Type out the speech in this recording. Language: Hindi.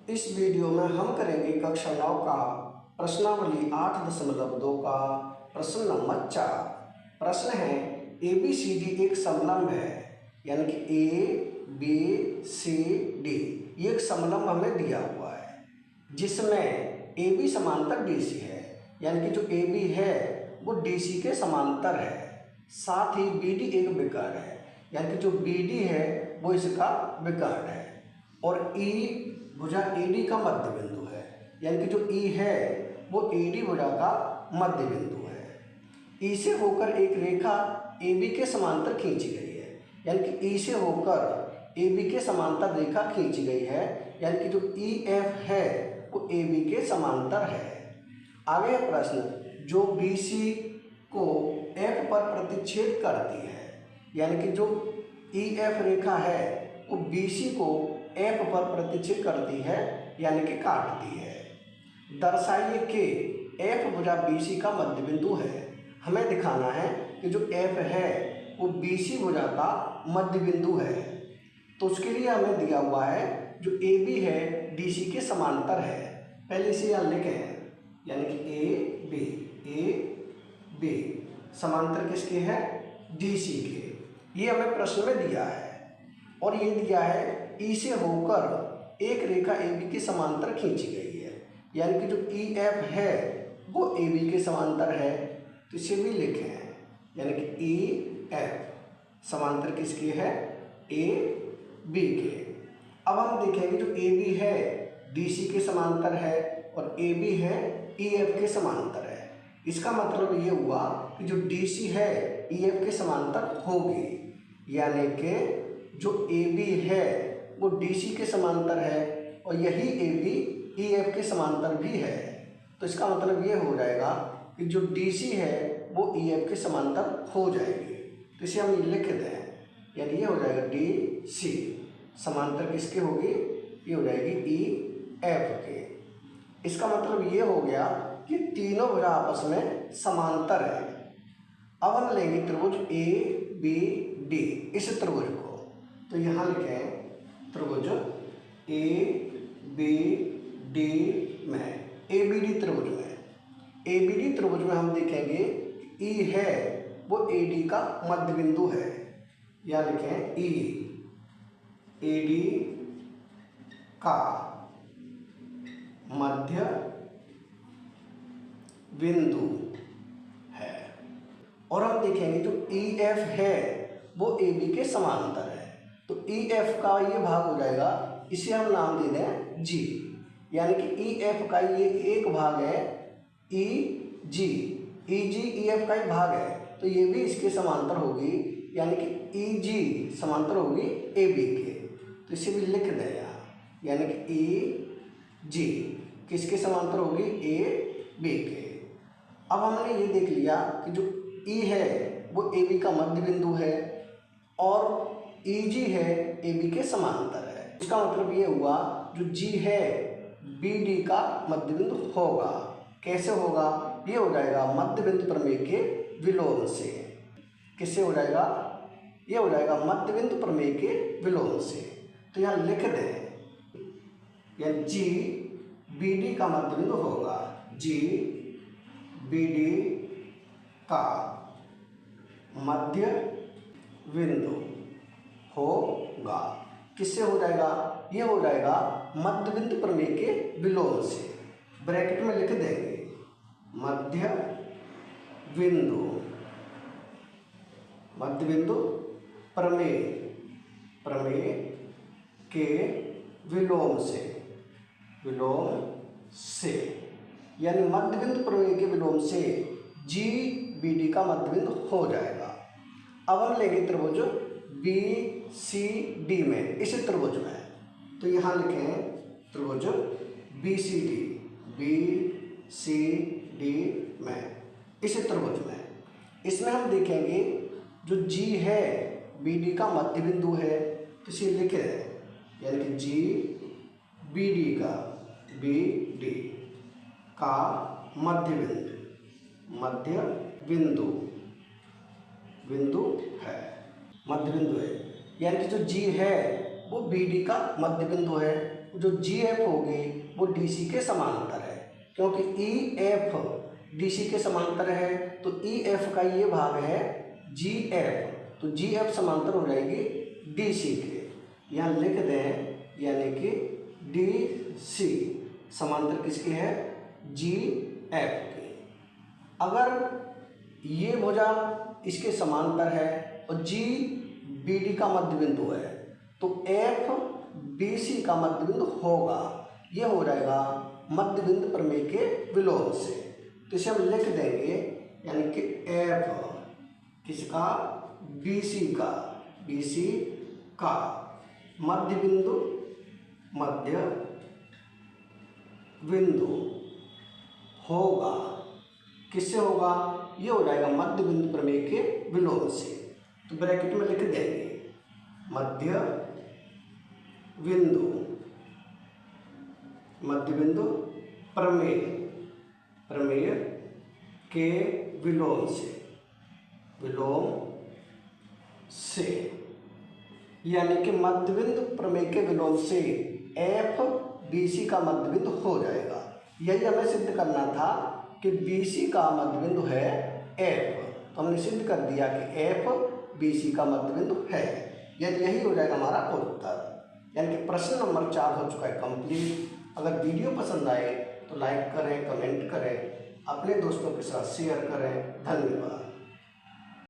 इस वीडियो में हम करेंगे कक्षा 9 का प्रश्नावली 8.2 का प्रश्न नंबर 4। प्रश्न है ABCD एक समलंब है, यानी कि ABCD ये एक समलंब हमें दिया हुआ है जिसमें AB समांतर DC है, यानी कि जो AB है वो DC के समांतर है। साथ ही BD एक विकर्ण है, यानी कि जो BD है वो इसका विकर्ण है। और E भुजा AD का मध्य बिंदु है, यानी कि जो E है वो AD भुजा का मध्य बिंदु है। E से होकर एक रेखा AB के समांतर खींची गई है, यानी कि E से होकर AB के समांतर रेखा खींची गई है, यानी कि जो EF है वो AB के समांतर है। आगे है प्रश्न, जो BC को F पर प्रतिच्छेद करती है, यानी कि जो EF रेखा है वो BC को F पर प्रतिच्छेद करती है, यानी कि काटती है। दर्शाइए कि F भुजा BC का मध्य बिंदु है। हमें दिखाना है कि जो F है वो BC भुजा का मध्य बिंदु है। तो उसके लिए हमें दिया हुआ है जो AB है DC के समांतर है। पहले इसे यहाँ लिखें, यानी कि AB समांतर किसके है? DC के। ये हमें प्रश्न में दिया है। और ये दिया है E से होकर एक रेखा AB के समांतर खींची गई है, यानी कि जो EF है वो AB के समांतर है। तो इसे भी लिखें, यानी कि EF समांतर किसके है? AB के। अब हम देखेंगे जो AB है DC के समांतर है और AB है EF के समांतर है। इसका मतलब ये हुआ कि जो DC है EF के समांतर होगी, यानी कि जो AB है वो DC के समांतर है और यही AB EF के समांतर भी है। तो इसका मतलब ये हो जाएगा कि जो DC है वो EF के समांतर हो जाएगी। तो इसे हम लिख दें, यानी ये हो जाएगा DC समांतर किसके होगी? ये हो जाएगी EF के। इसका मतलब ये हो गया कि तीनों भुजा आपस में समांतर है। अब हम लेंगे त्रिभुज ABD, इस त्रिभुज को। तो यहाँ लिखें त्रिभुज ABD में, ABD त्रिभुज में हम देखेंगे E है वो AD का मध्य बिंदु है। या लिखें E AD का मध्य बिंदु है। और हम देखेंगे जो EF है वो AB के समांतर है। तो EF का ये भाग हो जाएगा, इसे हम नाम दे दें G, यानी कि EF का ये एक भाग है EG EF का एक भाग है, तो ये भी इसके समांतर होगी, यानी कि EG समांतर होगी AB के। तो इसे भी लिख दें यहाँ, यानी कि EG किसके समांतर होगी? AB के। अब हमने ये देख लिया कि जो E है वो AB का मध्य बिंदु है और EG है AB के समांतर है। इसका मतलब ये हुआ जो G है BD का मध्य बिंदु होगा। कैसे होगा? ये हो जाएगा मध्य बिंदु प्रमेय के विलोम से। किससे हो जाएगा? ये हो जाएगा मध्य बिंदु प्रमेय के विलोम से। तो यहाँ लिख दें, या G BD का मध्य बिंदु होगा, G BD का मध्य बिंदु होगा। किससे हो जाएगा? ये हो जाएगा मध्य बिंदु प्रमेय के विलोम से। ब्रैकेट में लिख देंगे मध्य बिंदु प्रमेय के विलोम से, यानी मध्य बिंदु प्रमेय के विलोम से G BD का मध्य बिंदु हो जाएगा। अब हम लेंगे त्रिभुज BCD में, इस त्रिभुज में। तो यहाँ लिखें त्रिभुज BCD में, इस त्रिभुज में। इसमें हम देखेंगे जो G है BD का मध्य बिंदु है, तो इसे लिखें, यानी कि G BD का मध्य बिंदु है, यानी कि जो G है वो BD का मध्य बिंदु है। जो जी एफ होगी वो डी सी के समांतर है, क्योंकि ई एफ डी सी के समांतर है तो ई एफ का ये भाग है जी एफ, तो जी एफ समांतर हो जाएगी डी सी के। यहाँ लिख दें यानी कि डी सी समांतर किसके है, जी एफ के। अगर ये भुजा इसके समांतर है और जी बी डी का मध्य बिंदु है तो एफ बी सी का मध्य बिंदु होगा, ये हो जाएगा मध्य बिंदु प्रमेय के विलोम से। तो इसे हम लिख देंगे यानी कि एफ किसका, बी सी का, बी सी का मध्य बिंदु होगा, किससे होगा, ये हो जाएगा मध्य बिंदु प्रमेय के विलोम से। तो ब्रैकेट में लिख देंगे मध्य बिंदु प्रमेय के विलोम से यानी कि मध्य बिंदु प्रमेय के विलोम से एफ बी सी का मध्य बिंदु हो जाएगा। यही हमें सिद्ध करना था कि बी सी का मध्य बिंदु है एफ, तो हमने सिद्ध कर दिया कि एफ बी सी का मध्य बिंदु है, यही हो जाएगा हमारा उत्तर। यानी कि प्रश्न नंबर 4 हो चुका है कंप्लीट। अगर वीडियो पसंद आए तो लाइक करें, कमेंट करें, अपने दोस्तों के साथ शेयर करें। धन्यवाद।